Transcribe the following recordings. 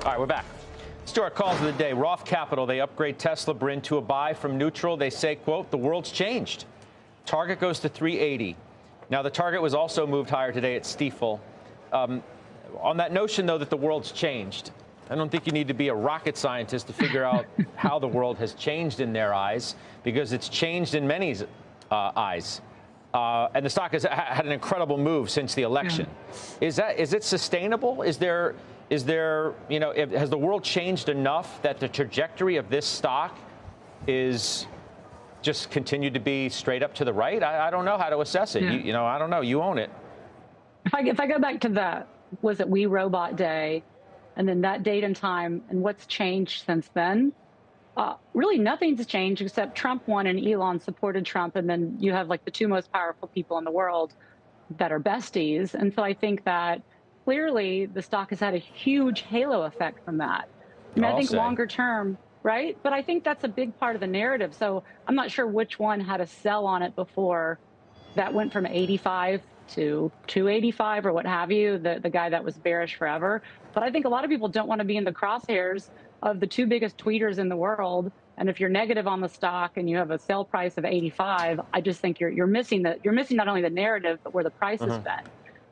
All right, we're back. Let's do our calls of the day. Roth Capital, they upgrade Tesla Bryn to a buy from neutral. They say, quote, the world's changed. Target goes to 380. Now, the target was also moved higher today at Stifel. On that notion, though, that the world's changed, I don't think you need to be a rocket scientist to figure out how the world has changed in their eyes, because it's changed in many eyes. And the stock has had an incredible move since the election. Yeah. Is it sustainable? Is there, has the world changed enough that the trajectory of this stock is just continued to be straight up to the right? I don't know how to assess it. Yeah. I don't know. You own it. If I go back to the, was it We Robot Day, and then that date and time, and what's changed since then? Really nothing's changed except Trump won and Elon supported Trump. And then you have like the two most powerful people in the world that are besties. And so I think that clearly the stock has had a huge halo effect from that. I mean, I think longer term, right? But I think that's a big part of the narrative. So I'm not sure which one had a sell on it before that went from 85 to 285 or what have you, the guy that was bearish forever. But I think a lot of people don't want to be in the crosshairs of the two biggest tweeters in the world. And if you're negative on the stock and you have a sell price of 85, I just think you're missing not only the narrative, but where the price has been.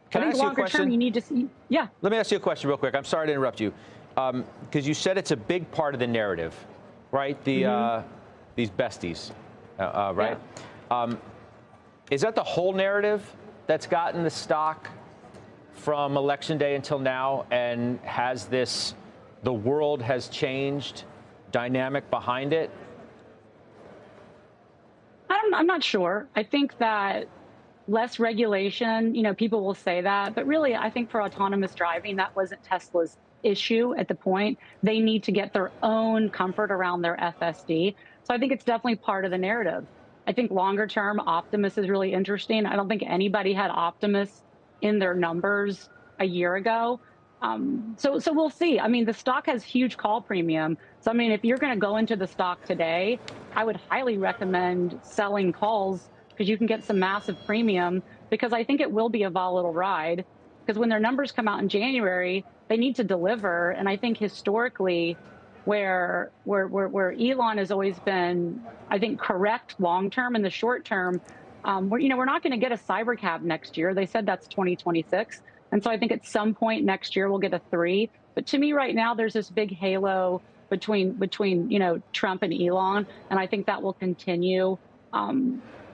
Can I ask you a question? Term, you need to see, yeah. Let me ask you a question real quick. I'm sorry to interrupt you. Because you said it's a big part of the narrative, right? The these besties, right? Yeah. Is that the whole narrative that's gotten the stock from Election Day until now and has this, the world has changed dynamic behind it? I'm not sure. I think that less regulation, people will say that, but really I think for autonomous driving, that wasn't Tesla's issue at the point. They need to get their own comfort around their FSD. So I think it's definitely part of the narrative. I think longer term, Optimus is really interesting. I don't think anybody had Optimus in their numbers a year ago. So we'll see. I mean, the stock has huge call premium. So, I mean, if you're going to go into the stock today, I would highly recommend selling calls because you can get some massive premium, because I think it will be a volatile ride, because when their numbers come out in January, they need to deliver. And I think historically, where Elon has always been, I think, correct long-term, in the short term, we're not going to get a cyber cap next year. They said that's 2026. And so I think at some point next year, we'll get a 3. But to me right now, there's this big halo between Trump and Elon. And I think that will continue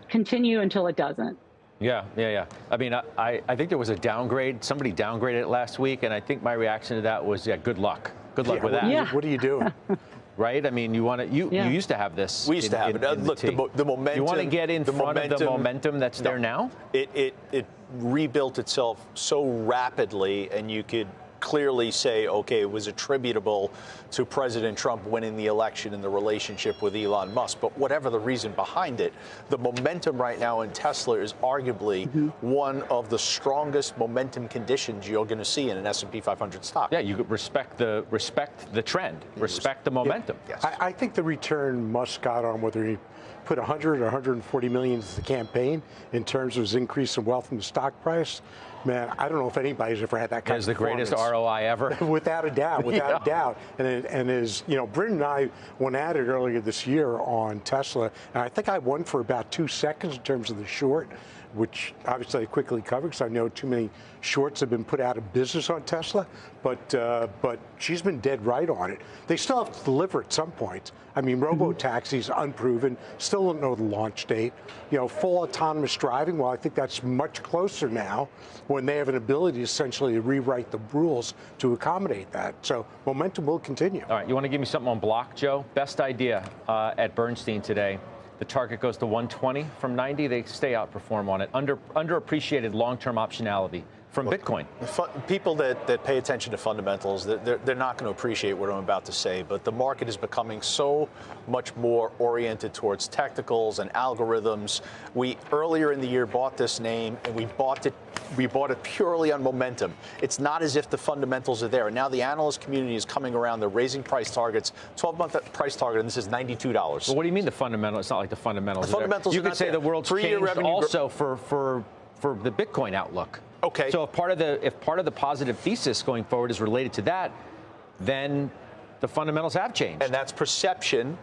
until it doesn't. Yeah. I mean, I think there was a downgrade. Somebody downgraded it last week. And I think my reaction to that was, good luck. Good luck with that. Yeah. What are you doing? Right? I mean, you used to have this. We used to have it. Look, the momentum. You want to get in front of the momentum that's there now? It rebuilt itself so rapidly, and you could clearly say, okay, it was attributable to President Trump winning the election and the relationship with Elon Musk. But whatever the reason behind it, the momentum right now in Tesla is arguably one of the strongest momentum conditions you're going to see in an S&P 500 stock. Yeah, you could respect the trend, respect the momentum. Yes. I think the return Musk got on whether he put 100 or 140 million into the campaign in terms of his increase in wealth in the stock price. Man, I don't know if anybody's ever had that kind of performance. It's the greatest ROI ever. Without a doubt, without a doubt. And as Bryn and I went at it earlier this year on Tesla, and I think I won for about 2 seconds in terms of the short, which obviously I quickly covered because I know too many shorts have been put out of business on Tesla. But she's been dead right on it. They still have to deliver at some point. I mean, robo-taxis, unproven, still don't know the launch date. Full autonomous driving, well, I think that's much closer now when they have an ability essentially to rewrite the rules to accommodate that. So momentum will continue. All right, you want to give me something on Block, Joe? Best idea at Bernstein today. The target goes to 120 from 90. They stay outperform on it. Underappreciated long-term optionality from Bitcoin. People that pay attention to fundamentals, they're not going to appreciate what I'm about to say, but the market is becoming so much more oriented towards technicals and algorithms. We earlier in the year bought this name, and we bought it purely on momentum. It's not as if the fundamentals are there. And now the analyst community is coming around. They're raising price targets. 12-month price target, and this is $92. Well, what do you mean the fundamental? It's not like the fundamentals. The fundamentals you could say the world's changed also for the Bitcoin outlook. Okay. So if part of the positive thesis going forward is related to that, then the fundamentals have changed. And that's perception,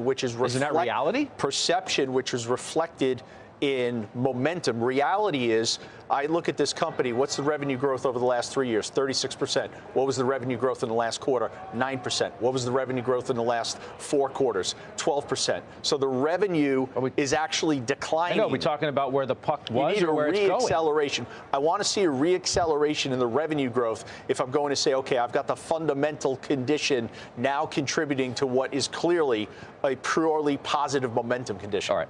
which is Isn't that reality? Perception, which is reflected in momentum. Reality is, I look at this company, what's the revenue growth over the last 3 years? 36%. What was the revenue growth in the last quarter? 9%. What was the revenue growth in the last 4 quarters? 12%. So the revenue is actually declining. I know, we're talking about where the puck was or where it's going. Re-acceleration. I want to see a re-acceleration in the revenue growth if I'm going to say, okay, I've got the fundamental condition now contributing to what is clearly a purely positive momentum condition. All right.